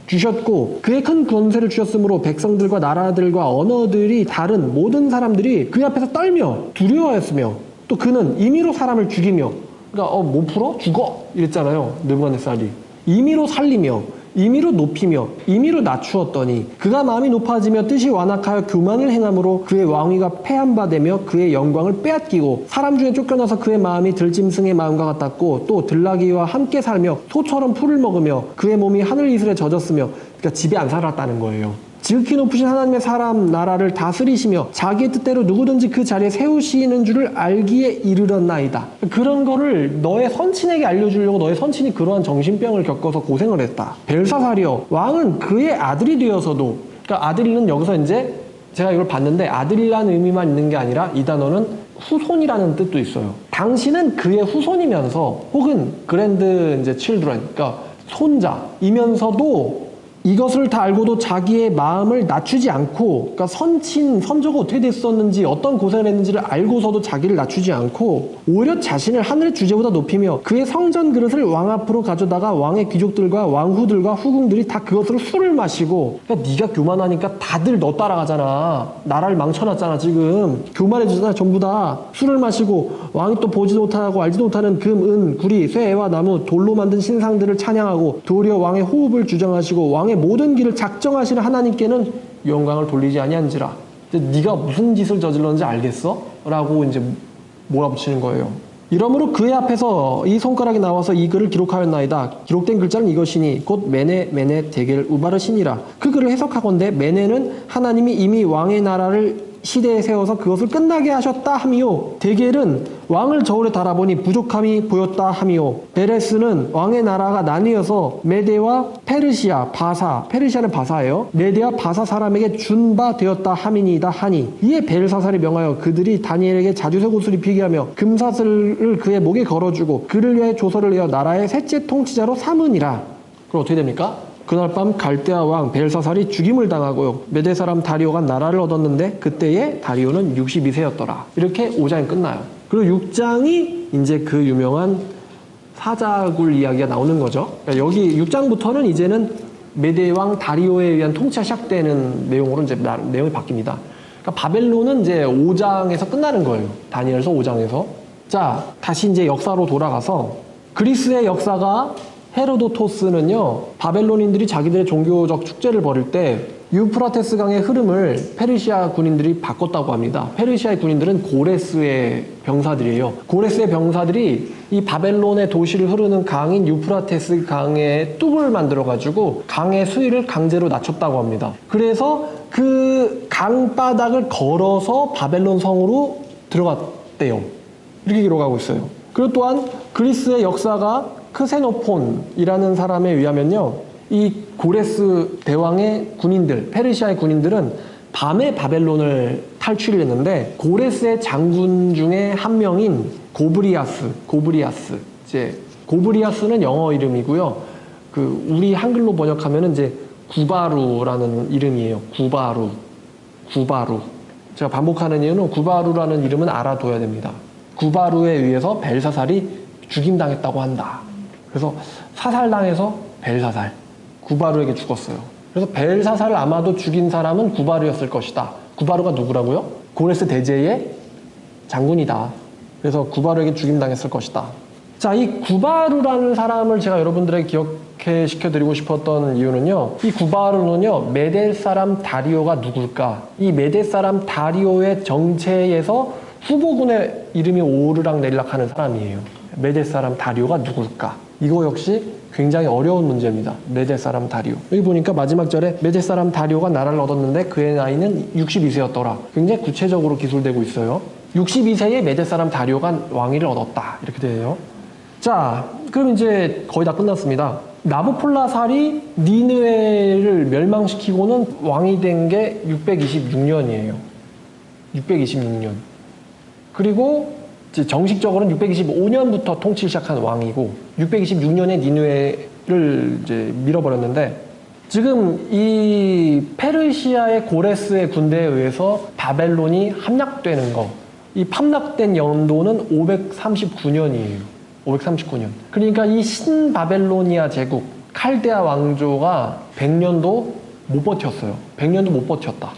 주셨고, 그의 큰 권세를 주셨으므로 백성들과 나라들과 언어들이 다른 모든 사람들이 그 앞에서 떨며 두려워하였으며, 또 그는 임의로 사람을 죽이며, 그러니까 못 풀어? 죽어! 이랬잖아요, 느부갓네살이. 임의로 살리며 임의로 높이며 임의로 낮추었더니 그가 마음이 높아지며 뜻이 완악하여 교만을 행함으로 그의 왕위가 패한 바 되며 그의 영광을 빼앗기고 사람 중에 쫓겨나서 그의 마음이 들짐승의 마음과 같았고, 또 들나귀와 함께 살며 소처럼 풀을 먹으며 그의 몸이 하늘 이슬에 젖었으며, 그러니까 집에 안 살았다는 거예요. 지극히 높으신 하나님의 사람 나라를 다스리시며 자기의 뜻대로 누구든지 그 자리에 세우시는 줄을 알기에 이르렀나이다. 그런 거를 너의 선친에게 알려주려고 너의 선친이 그러한 정신병을 겪어서 고생을 했다. 벨사살이여 왕은 그의 아들이 되어서도, 그러니까 아들이는 여기서 이제 제가 이걸 봤는데 아들이라는 의미만 있는 게 아니라 이 단어는 후손이라는 뜻도 있어요. 당신은 그의 후손이면서 혹은 그랜드 이제 칠드런, 그러니까 손자이면서도 이것을 다 알고도 자기의 마음을 낮추지 않고, 그러니까 선조가 어떻게 됐었는지 어떤 고생을 했는지를 알고서도 자기를 낮추지 않고 오히려 자신을 하늘의 주제보다 높이며 그의 성전 그릇을 왕 앞으로 가져다가 왕의 귀족들과 왕후들과 후궁들이 다 그것으로 술을 마시고, 그러니까 네가 교만하니까 다들 너 따라가잖아. 나라를 망쳐놨잖아. 지금 교만해지잖아. 전부 다 술을 마시고 왕이 또 보지도 못하고 알지도 못하는 금, 은, 구리, 쇠, 애와 나무, 돌로 만든 신상들을 찬양하고 도리어 왕의 호흡을 주장하시고 왕의 모든 길을 작정하시는 하나님께는 영광을 돌리지 아니한지라. 네가 무슨 짓을 저질렀는지 알겠어? 라고 이제 몰아붙이는 거예요. 이러므로 그의 앞에서 이 손가락이 나와서 이 글을 기록하였나이다. 기록된 글자는 이것이니 곧 메네 데겔 우바르시니라. 그 글을 해석하건대 메네는 하나님이 이미 왕의 나라를 시대에 세워서 그것을 끝나게 하셨다 함이요, 데겔은 왕을 저울에 달아보니 부족함이 보였다 함이요, 베레스는 왕의 나라가 나뉘어서 메데와 페르시아, 바사, 페르시아는 바사예요. 메데와 바사 사람에게 준 바 되었다 함이니이다 하니, 이에 벨사살이 명하여 그들이 다니엘에게 자주색 옷을 입히게 하며 금사슬을 그의 목에 걸어주고 그를 위하여 조서를 내어 나라의 셋째 통치자로 삼으니라. 그럼 어떻게 됩니까? 그날 밤 갈대아 왕 벨사살이 죽임을 당하고요, 메대 사람 다리오가 나라를 얻었는데 그때에 다리오는 62세였더라. 이렇게 5장이 끝나요. 그리고 6장이 이제 그 유명한 사자굴 이야기가 나오는 거죠. 그러니까 여기 6장부터는 이제는 메대 왕 다리오에 의한 통치가 시작되는 내용으로 이제 내용이 바뀝니다. 그러니까 바벨론은 이제 5장에서 끝나는 거예요. 다니엘서 5장에서. 자, 다시 이제 역사로 돌아가서 그리스의 역사가, 헤로도토스는요, 바벨론인들이 자기들의 종교적 축제를 벌일 때 유프라테스 강의 흐름을 페르시아 군인들이 바꿨다고 합니다. 페르시아의 군인들은 고레스의 병사들이에요. 고레스의 병사들이 이 바벨론의 도시를 흐르는 강인 유프라테스 강에 뚝을 만들어가지고 강의 수위를 강제로 낮췄다고 합니다. 그래서 그 강바닥을 걸어서 바벨론 성으로 들어갔대요. 이렇게 기록하고 있어요. 그리고 또한 그리스의 역사가 크세노폰이라는 사람에 의하면요, 이 고레스 대왕의 군인들, 페르시아의 군인들은 밤에 바벨론을 탈출을 했는데 고레스의 장군 중에 한 명인 고브리아스는 영어 이름이고요. 그 우리 한글로 번역하면은 이제 구바루라는 이름이에요. 구바루. 제가 반복하는 이유는 구바루라는 이름은 알아둬야 됩니다. 구바루에 의해서 벨사살이 죽임당했다고 한다. 그래서 사살당해서 벨사살, 구바루에게 죽었어요. 그래서 벨사살을 아마도 죽인 사람은 구바루였을 것이다. 구바루가 누구라고요? 고레스 대제의 장군이다. 그래서 구바루에게 죽임당했을 것이다. 자, 이 구바루라는 사람을 제가 여러분들에게 기억해 시켜드리고 싶었던 이유는요, 이 구바루는요, 메데 사람 다리오가 누굴까? 이 메데 사람 다리오의 정체에서 후보군의 이름이 오르락내리락 하는 사람이에요. 메데 사람 다리오가 누굴까? 이거 역시 굉장히 어려운 문제입니다. 메데 사람 다리오. 여기 보니까 마지막 절에 메데 사람 다리오가 나라를 얻었는데 그의 나이는 62세였더라. 굉장히 구체적으로 기술되고 있어요. 62세에 메데 사람 다리오가 왕위를 얻었다. 이렇게 돼요. 자, 그럼 이제 거의 다 끝났습니다. 나부폴라살이 니느웨를 멸망시키고는 왕이 된 게 626년이에요. 626년. 그리고 이제 정식적으로는 625년부터 통치를 시작한 왕이고 626년에 니느웨를 이제 밀어버렸는데, 지금 이 페르시아의 고레스의 군대에 의해서 바벨론이 함락되는 거, 이 함락된 연도는 539년이에요. 539년. 그러니까 이 신바벨로니아 제국, 칼데아 왕조가 100년도 못 버텼어요. 100년도 못 버텼다.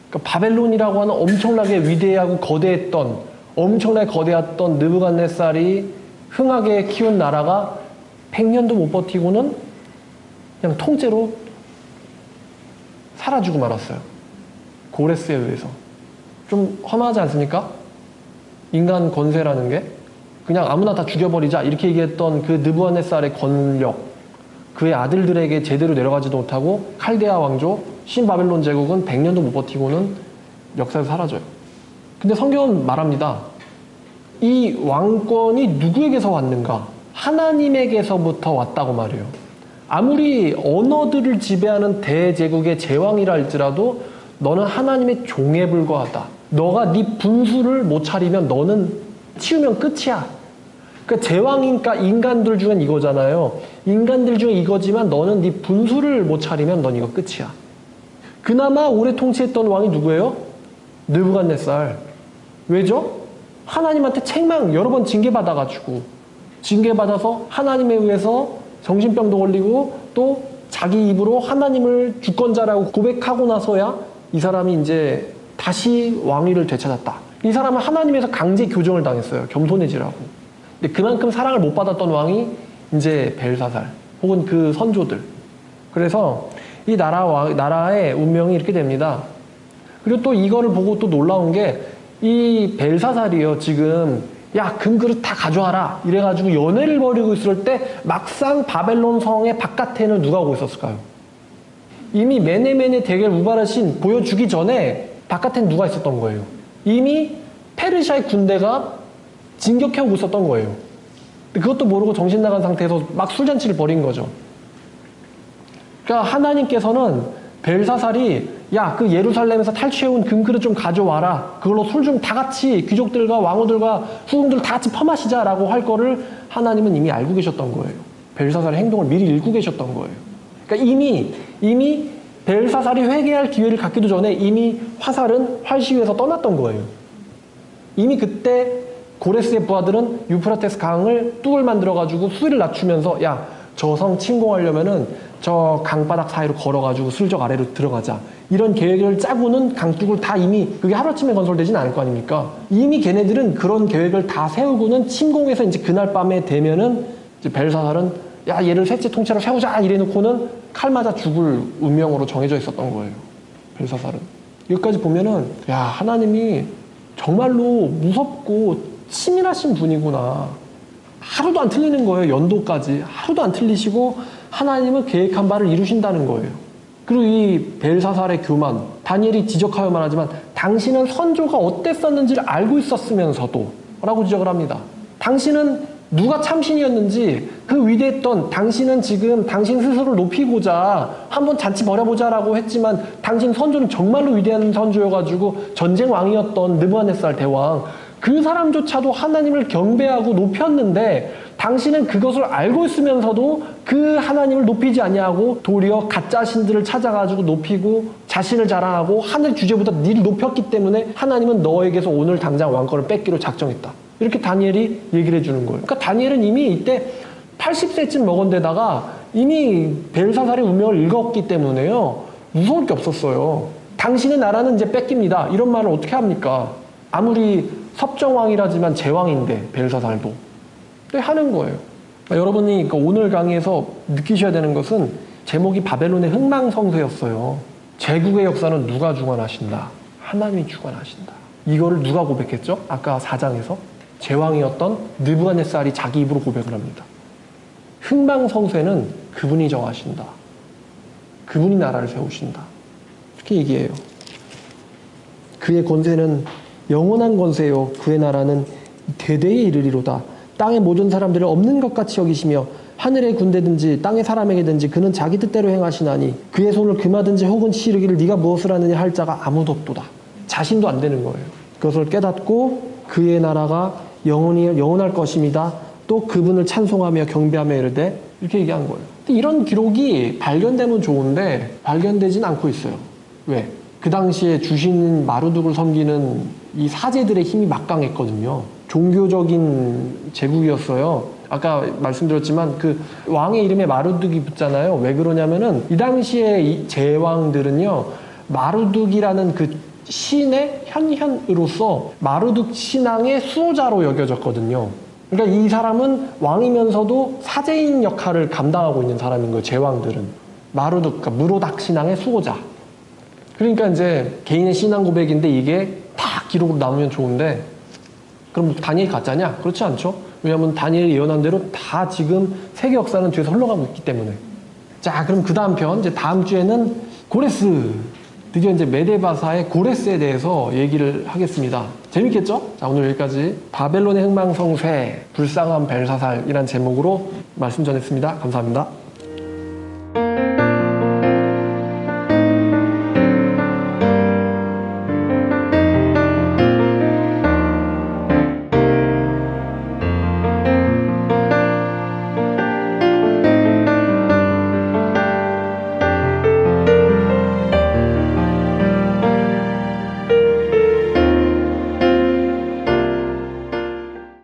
그러니까 바벨론이라고 하는 엄청나게 위대하고 엄청나게 거대했던 느부갓네살이 흥하게 키운 나라가 100년도 못 버티고는 그냥 통째로 사라지고 말았어요. 고레스에 의해서. 좀 험하지 않습니까? 인간 권세라는 게 그냥 아무나 다 죽여버리자 이렇게 얘기했던 그 느부갓네살의 권력, 그의 아들들에게 제대로 내려가지도 못하고 칼데아 왕조, 신바벨론 제국은 100년도 못 버티고는 역사에서 사라져요. 근데 성경은 말합니다. 이 왕권이 누구에게서 왔는가? 하나님에게서부터 왔다고 말해요. 아무리 언어들을 지배하는 대제국의 제왕이라 할지라도 너는 하나님의 종에 불과하다. 너가 네 분수를 못 차리면 너는 치우면 끝이야. 그러니까 제왕이니까 인간들 중엔 이거잖아요. 인간들 중에 이거지만 너는 네 분수를 못 차리면 넌 이거 끝이야. 그나마 오래 통치했던 왕이 누구예요? 느부갓네살. 왜죠? 하나님한테 책망 여러 번 징계받아가지고 징계받아서 하나님에 의해서 정신병도 걸리고 또 자기 입으로 하나님을 주권자라고 고백하고 나서야 이 사람이 이제 다시 왕위를 되찾았다. 이 사람은 하나님에서 강제 교정을 당했어요. 겸손해지라고. 근데 그만큼 사랑을 못 받았던 왕이 이제 벨사살 혹은 그 선조들. 그래서 이 나라의 운명이 이렇게 됩니다. 그리고 또 이거를 보고 또 놀라운 게 이 벨사살이요. 지금 야, 금그릇 다 가져와라. 이래가지고 연회를 벌이고 있을 때 막상 바벨론 성의 바깥에는 누가 오고 있었을까요? 이미 메네메네 대겔 우바르신 보여주기 전에 바깥엔 누가 있었던 거예요? 이미 페르시아의 군대가 진격해오고 있었던 거예요. 그것도 모르고 정신 나간 상태에서 막 술잔치를 벌인 거죠. 그러니까 하나님께서는 벨사살이 야, 그 예루살렘에서 탈취해온 금그릇 좀 가져와라. 그걸로 술 좀 다 같이 귀족들과 왕후들과 후궁들 다 같이 퍼마시자라고 할 거를 하나님은 이미 알고 계셨던 거예요. 벨사살의 행동을 미리 읽고 계셨던 거예요. 그러니까 이미 벨사살이 회개할 기회를 갖기도 전에 이미 화살은 활시위에서 떠났던 거예요. 이미 그때 고레스의 부하들은 유프라테스 강을 뚝을 만들어가지고 수위를 낮추면서 야, 저 성 침공하려면은 저 강바닥 사이로 걸어가지고 슬쩍 아래로 들어가자. 이런 계획을 짜고는 강둑을 다 이미 그게 하루아침에 건설되진 않을 거 아닙니까? 이미 걔네들은 그런 계획을 다 세우고는 침공해서 이제 그날 밤에 되면은 이제 벨사살은 야, 얘를 셋째 통째로 세우자 이래놓고는 칼 맞아 죽을 운명으로 정해져 있었던 거예요. 벨사살은. 여기까지 보면은 야, 하나님이 정말로 무섭고 치밀하신 분이구나. 하루도 안 틀리는 거예요. 연도까지. 하루도 안 틀리시고 하나님은 계획한 바를 이루신다는 거예요. 그리고 이 벨사살의 교만, 다니엘이 지적하여 말하지만 당신은 선조가 어땠었는지를 알고 있었으면서도 라고 지적을 합니다. 당신은 누가 참신이었는지 그 위대했던 당신은 지금 당신 스스로를 높이고자 한번 잔치 벌여보자라고 했지만 당신 선조는 정말로 위대한 선조여가지고 전쟁 왕이었던 느부갓네살 대왕 그 사람조차도 하나님을 경배하고 높였는데 당신은 그것을 알고 있으면서도 그 하나님을 높이지 아니하고 도리어 가짜 신들을 찾아가지고 높이고 자신을 자랑하고 하늘 주제보다 니를 높였기 때문에 하나님은 너에게서 오늘 당장 왕권을 뺏기로 작정했다. 이렇게 다니엘이 얘기를 해주는 거예요. 그러니까 다니엘은 이미 이때 80세쯤 먹은 데다가 이미 벨사살의 운명을 읽었기 때문에요. 무서울 게 없었어요. 당신의 나라는 이제 뺏깁니다. 이런 말을 어떻게 합니까? 아무리 섭정왕이라지만 제왕인데 벨사살도 하는 거예요. 그러니까 여러분이 오늘 강의에서 느끼셔야 되는 것은 제목이 바벨론의 흥망성쇠였어요. 제국의 역사는 누가 주관하신다? 하나님이 주관하신다. 이거를 누가 고백했죠? 아까 4장에서 제왕이었던 느부갓네살이 자기 입으로 고백을 합니다. 흥망성쇠는 그분이 정하신다. 그분이 나라를 세우신다. 이렇게 얘기해요. 그의 권세는 영원한 권세요. 그의 나라는 대대에 이르리로다. 땅의 모든 사람들을 없는 것 같이 여기시며 하늘의 군대든지 땅의 사람에게든지 그는 자기 뜻대로 행하시나니 그의 손을 금하든지 혹은 시르기를 네가 무엇을 하느냐 할 자가 아무도 없도다. 자신도 안 되는 거예요. 그것을 깨닫고 그의 나라가 영원할 것입니다. 또 그분을 찬송하며 경배하며 이르되 이렇게 얘기한 거예요. 이런 기록이 발견되면 좋은데 발견되진 않고 있어요. 왜? 그 당시에 주신 마르둑을 섬기는 이 사제들의 힘이 막강했거든요. 종교적인 제국이었어요. 아까 말씀드렸지만 그 왕의 이름에 마르둑이 붙잖아요. 왜 그러냐면은 이 당시에 이 제왕들은요 마르둑이라는 그 신의 현현으로서 마르둑 신앙의 수호자로 여겨졌거든요. 그러니까 이 사람은 왕이면서도 사제인 역할을 감당하고 있는 사람인 거예요. 제왕들은 마르둑, 그러니까 무로닥 신앙의 수호자. 그러니까 이제 개인의 신앙 고백인데 이게 다 기록으로 남으면 좋은데 그럼 다니엘이 가짜냐? 그렇지 않죠. 왜냐하면 다니엘이 예언한 대로 다 지금 세계 역사는 뒤에서 흘러가고 있기 때문에. 자, 그럼 그 다음 편, 이제 다음 주에는 고레스, 드디어 이제 메데바사의 고레스에 대해서 얘기를 하겠습니다. 재밌겠죠? 자, 오늘 여기까지 바벨론의 흥망성쇠, 불쌍한 벨사살이란 제목으로 말씀 전했습니다. 감사합니다.